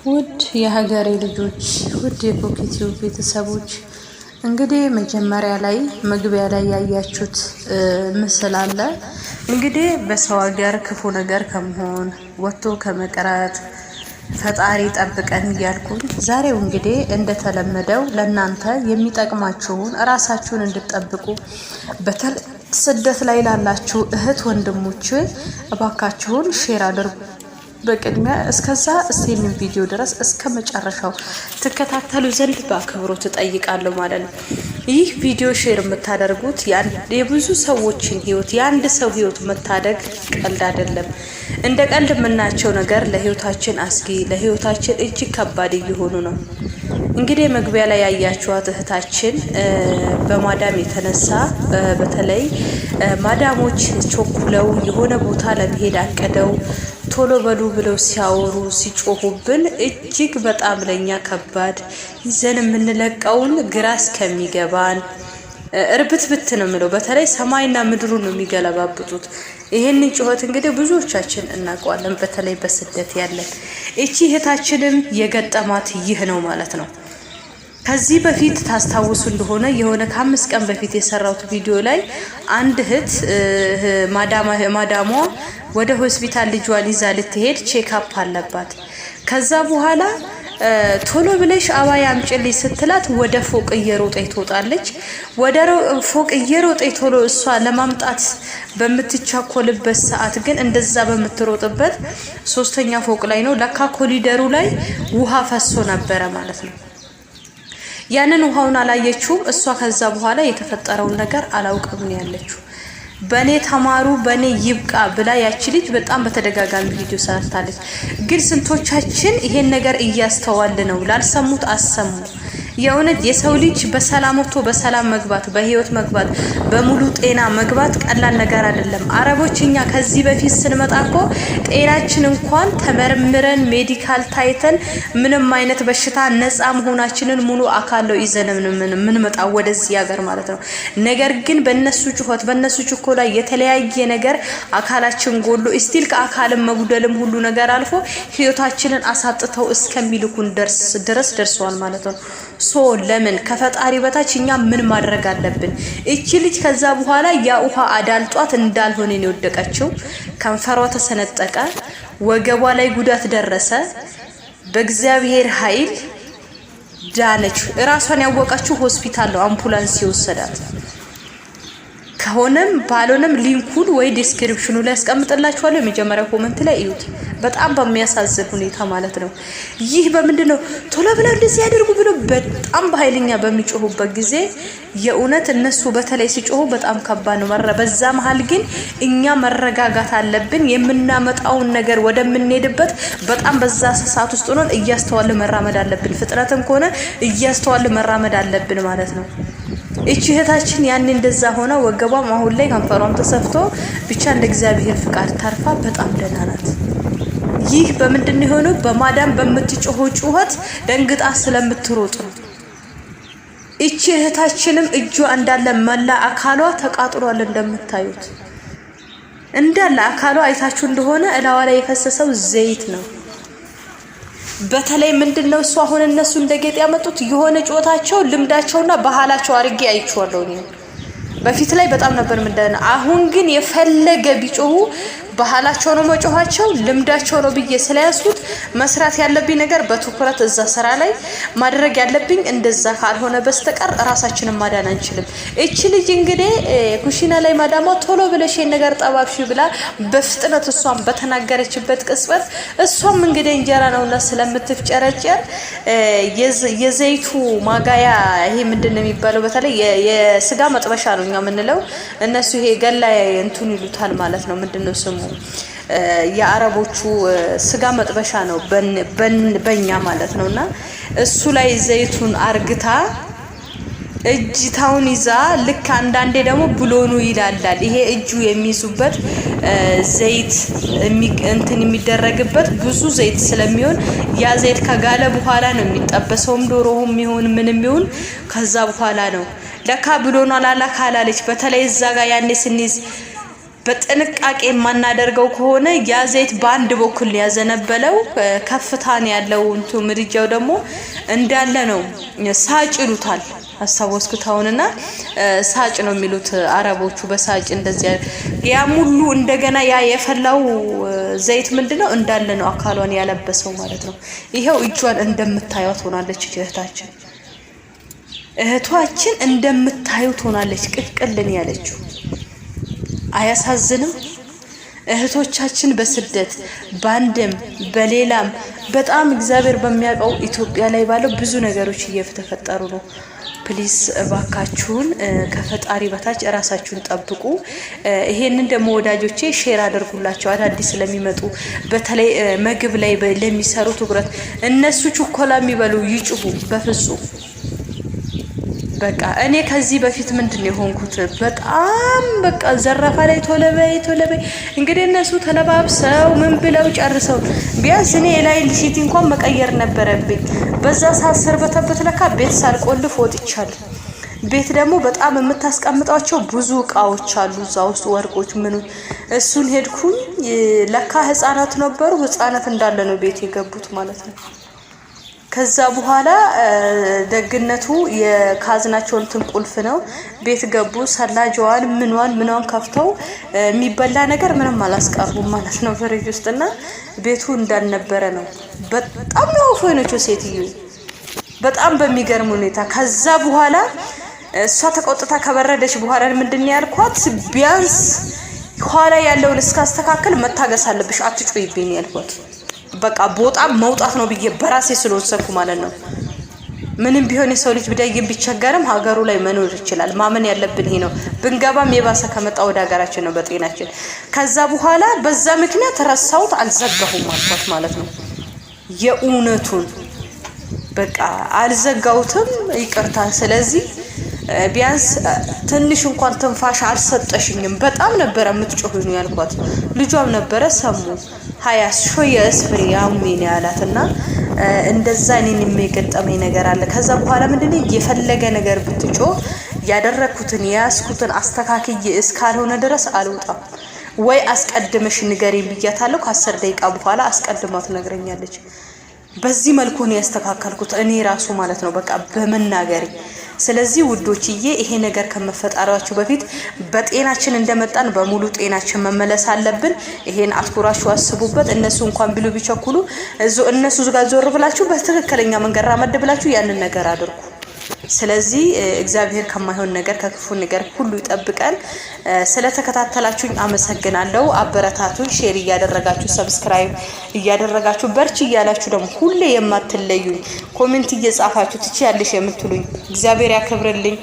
ውድ የሀገሬ ልጆች ውድ የፖኬቲው ቤተሰቦች እንግዲህ መጀመሪያ ላይ መግቢያ ላይ ያያችሁት ምስል አለ። እንግዲህ በሰው ሀገር ክፉ ነገር ከመሆን ወጥቶ ከመቅረት ፈጣሪ ጠብቀን እያልኩኝ ዛሬው እንግዲህ እንደተለመደው ለእናንተ የሚጠቅማችሁን ራሳችሁን እንድትጠብቁ በተለይ ስደት ላይ ላላችሁ እህት ወንድሞች እባካችሁን ሼር አድርጉ። በቅድሚያ እስከዛ እስቲን ቪዲዮ ድረስ እስከ መጨረሻው ተከታተሉ ዘንድ በአክብሮት እጠይቃለሁ ማለት ነው። ይህ ቪዲዮ ሼር የምታደርጉት የብዙ ሰዎችን ህይወት የአንድ ሰው ህይወት መታደግ ቀልድ አይደለም። እንደ ቀልድ የምናቸው ነገር ለህይወታችን አስጊ ለህይወታችን እጅግ ከባድ እየሆኑ ነው። እንግዲህ መግቢያ ላይ ያያችኋት እህታችን በማዳም የተነሳ በተለይ ማዳሞች ቾኩለው የሆነ ቦታ ለመሄድ አቀደው ቶሎ በሉ ብለው ሲያወሩ ሲጮሁብን እጅግ በጣም ለኛ ከባድ ይዘን የምንለቀውን ግራ እስከሚገባን እርብትብት ነው የሚለው። በተለይ ሰማይና ምድሩ ነው የሚገለባብጡት። ይሄንን ጩኸት እንግዲህ ብዙዎቻችን እናውቀዋለን። በተለይ በስደት ያለን እቺ እህታችንም የገጠማት ይህ ነው ማለት ነው። ከዚህ በፊት ታስታውሱ እንደሆነ የሆነ ከ5 ቀን በፊት የሰራሁት ቪዲዮ ላይ አንድ እህት ማዳሟ ወደ ሆስፒታል ልጇን ይዛ ልትሄድ ቼክአፕ አለባት። ከዛ በኋላ ቶሎ ብለሽ አባያ አምጪልኝ ስትላት ወደ ፎቅ እየሮጠች ትወጣለች። ወደ ፎቅ እየሮጠች ቶሎ እሷ ለማምጣት በምትቻኮልበት ሰዓት ግን እንደዛ በምትሮጥበት 3ኛ ፎቅ ላይ ነው ለካ ኮሊደሩ ላይ ውሃ ፈሶ ነበረ ማለት ነው። ያንን ውሃውን አላየችውም እሷ። ከዛ በኋላ የተፈጠረውን ነገር አላውቅም ነው ያለችው። በኔ ተማሩ በኔ ይብቃ ብላ ያቺ ልጅ በጣም በተደጋጋሚ ቪዲዮ ሰርታለች። ግን ስንቶቻችን ይሄን ነገር እያስተዋል ነው? ላልሰሙት አሰሙ። የእውነት የሰው ልጅ በሰላም ወጥቶ በሰላም መግባት በህይወት መግባት በሙሉ ጤና መግባት ቀላል ነገር አይደለም። አረቦችኛ ከዚህ በፊት ስንመጣኮ ጤናችን እንኳን ተመርምረን ሜዲካል ታይተን ምንም አይነት በሽታ ነፃ መሆናችንን ሙሉ አካለው ይዘን ምን መጣው ወደዚህ ሀገር ማለት ነው። ነገር ግን በእነሱ ጩኸት በእነሱ ችኮላ የተለያየ ነገር አካላችን ጎሎ ስቲል ከአካልም መጉደልም ሁሉ ነገር አልፎ ህይወታችንን አሳጥተው እስከሚልኩን ድረስ ደርሰዋል ማለት ነው። ሶ ለምን ከፈጣሪ በታች እኛ ምን ማድረግ አለብን? እቺ ልጅ ከዛ በኋላ ያ ውሃ አዳልጧት እንዳልሆነ ነው የወደቀችው። ከንፈሯ ተሰነጠቀ፣ ወገቧ ላይ ጉዳት ደረሰ። በእግዚአብሔር ኃይል ዳነች። ራሷን ያወቀችው ሆስፒታል ነው አምቡላንስ ይወሰዳት። ከሆነም ባሎንም ሊንኩን ወይ ዲስክሪፕሽኑ ላይ አስቀምጥላችኋለሁ። የመጀመሪያው ኮሜንት ላይ እዩት። በጣም በሚያሳዝን ሁኔታ ማለት ነው። ይህ በምንድነው ቶሎ ብለው እንደዚህ ያደርጉ ብሎ በጣም በኃይለኛ በሚጮሁበት ጊዜ የእውነት እነሱ በተለይ ሲጮሁ በጣም ከባድ ነው። በዛ መሃል ግን እኛ መረጋጋት አለብን። የምናመጣውን ነገር ወደምንሄድበት በጣም በዛ ሰዓት ውስጥ ሆነን እያስተዋልን መራመድ አለብን። ፍጥረትም ከሆነ እያስተዋልን መራመድ አለብን ማለት ነው። እቺ እህታችን ያን እንደዛ ሆነ ወገቧም አሁን ላይ ከንፈሯም ተሰፍቶ ብቻ እንደ እግዚአብሔር ፍቃድ ታርፋ በጣም ደህና ናት። ይህ በምንድነው የሆነው? በማዳም በምትጮኸው ጩኸት ደንግጣ ስለምትሮጥ ነው። እቺ እህታችንም እጇ እንዳለ መላ አካሏ ተቃጥሏል። እንደምታዩት እንዳለ አካሏ አይታችሁ እንደሆነ እላዋ ላይ የፈሰሰው ዘይት ነው። በተለይ ምንድነው እሱ አሁን እነሱ እንደጌጥ ያመጡት የሆነ ጮታቸው ልምዳቸውና ባህላቸው አርጌ አይቻለሁ ነው። በፊት ላይ በጣም ነበር ምንድነው። አሁን ግን የፈለገ ቢጮሁ ባህላቸው ነው መጮሃቸው ልምዳቸው ነው ብዬ ስለያስኩት መስራት ያለብኝ ነገር በትኩረት እዛ ስራ ላይ ማድረግ ያለብኝ እንደዛ ካልሆነ በስተቀር ራሳችንን ማዳን አንችልም። እቺ ልጅ እንግዲህ ኩሽና ላይ ማዳማ ቶሎ ብለሽ ነገር ጠባብሽ ብላ በፍጥነት እሷም በተናገረችበት ቅጽበት እሷም እንግዲህ እንጀራ ነውና ስለምትፍጨረጨር የዘይቱ ማጋያ ይሄ ምንድነው የሚባለው? በተለይ የስጋ መጥበሻ ነው እኛ የምንለው፣ እነሱ ይሄ ገላ እንቱን ይሉታል ማለት ነው። ምንድነው ስሙ? የአረቦቹ ስጋ መጥበሻ ነው በእኛ ማለት ነውና እሱ ላይ ዘይቱን አርግታ እጅታውን ይዛ ልክ አንዳንዴ ደግሞ ብሎኑ ይላላል። ይሄ እጁ የሚይዙበት ዘይት እንትን የሚደረግበት ብዙ ዘይት ስለሚሆን ያ ዘይት ከጋለ በኋላ ነው የሚጠበሰውም ዶሮውም ይሁን ምንም ይሁን ከዛ በኋላ ነው ለካ ብሎኑ አላላ ካላለች። በተለይ እዛ ጋር ያኔ ስንይዝ በጥንቃቄ ማናደርገው ከሆነ ያ ዘይት በአንድ በኩል ያዘነበለው ከፍታን ያለው ምድጃው ደግሞ እንዳለ ነው ሳጭ ይሉታል አሳወስኩታውንና ሳጭ ነው የሚሉት አረቦቹ በሳጭ እንደዚህ ያ ሙሉ እንደገና ያ የፈላው ዘይት ምንድነው እንዳለ ነው አካሏን ያለበሰው ማለት ነው ይሄው እጇን እንደምታዩት ሆናለች እህቷችን እንደምታዩት ሆናለች ቅጥቅልን ያለችው አያሳዝንም እህቶቻችን በስደት ባንደም በሌላም በጣም እግዚአብሔር በሚያቀው ኢትዮጵያ ላይ ባለው ብዙ ነገሮች እየተፈጠሩ ነው ፕሊስ ባካችሁን ከፈጣሪ በታች ራሳችሁን ጠብቁ ይሄንን ደሞ ወዳጆቼ ሼር አድርጉላችሁ አዳዲስ ስለሚመጡ በተለይ ምግብ ላይ ለሚሰሩ ትኩረት እነሱ ቸኮላ የሚበሉ ይጭሁ በፍጹም በቃ እኔ ከዚህ በፊት ምንድነው የሆንኩት በጣም በቃ ዘራፋ ላይ ቶለበይ እንግዲህ እነሱ ተለባብሰው ምን ብለው ጨርሰው ቢያንስ እኔ ላይ ሊሲቲ እንኳን መቀየር ነበረብኝ በዛ ሳሰር በተበተለካ ቤት ሳልቆልፍ ወጥቻለሁ ቤት ደግሞ በጣም የምታስቀምጣቸው ብዙ እቃዎች አሉ እዛው ውስጥ ወርቆች ምን እሱን ሄድኩኝ ለካ ህፃናት ነበሩ ህፃናት እንዳለ ነው ቤት የገቡት ማለት ነው ከዛ በኋላ ደግነቱ የካዝናቸውን ትንቁልፍ ነው ቤት ገቡ ሰላጆዋን ምንዋን ከፍተው የሚበላ ነገር ምንም አላስቀሩም ማለት ነው ፍሪጅ ውስጥና ቤቱ እንዳልነበረ ነው በጣም ነው ፈነቹ ሴትዩ በጣም በሚገርም ሁኔታ ከዛ በኋላ እሷ ተቆጥታ ከበረደች በኋላ ምንድነው ያልኳት ቢያንስ ኋላ ያለው ለስካስተካከል መታገስ አለብሽ አትጩይብኝ ያልኳት በቃ ቦጣ መውጣት ነው ብዬ በራሴ ስለወሰንኩ ማለት ነው ምንም ቢሆን የሰው ልጅ ቢዳይም ቢቸገርም ሀገሩ ላይ መኖር ይችላል ማመን ያለብን ይሄ ነው ብንገባም የባሰ ከመጣ ወደ ሀገራችን ነው በጤናችን ከዛ በኋላ በዛ ምክንያት ተረሳውት አልዘጋሁም ማለት ነው የኡነቱን በቃ አልዘጋውትም ይቅርታ ስለዚህ ቢያንስ ትንሽ እንኳን ተንፋሽ አልሰጠሽኝም በጣም ነበር የምትጮህኝ ያልኳት ልጇም ነበር ሰሙ ሃያስ ሾየ እስፍሪ ያውሚን ያላትና እንደዛ እኔን የሚገጠመኝ ነገር አለ ከዛ በኋላ ምንድነው የፈለገ ነገር ብትጮ ያደረኩትን ያስኩትን አስተካክዬ እስካልሆነ ድረስ አልወጣም ወይ አስቀድመሽ ንገሪኝ ብያታለሁ ከ10 ደቂቃ በኋላ አስቀድማት ነግረኛለች በዚህ መልኩ ነው ያስተካከልኩት እኔ ራሱ ማለት ነው በቃ በመናገሪ ስለዚህ ውዶችዬ ይሄ ነገር ከመፈጠራችሁ በፊት በጤናችን እንደመጣን በሙሉ ጤናችን መመለስ አለብን ይሄን አትኩራችሁ አስቡበት እነሱ እንኳን ቢሉ ቢቸኩሉ እነሱ ጋር ዞር ብላችሁ በትክክለኛ መንገድ ራመድ ብላችሁ ያንን ነገር አድርጉ ስለዚህ እግዚአብሔር ከማይሆን ነገር ከክፉ ነገር ሁሉ ይጠብቀን ስለተከታተላችሁኝ አመሰግናለሁ አበረታቱኝ ሼር ያደረጋችሁ ሰብስክራይብ ያደረጋችሁ በርቺ ያላችሁ ደግሞ ሁሌ የማትለዩኝ ኮሜንት እየጻፋችሁ ትቺያለሽ የምትሉኝ እግዚአብሔር ያከብርልኝ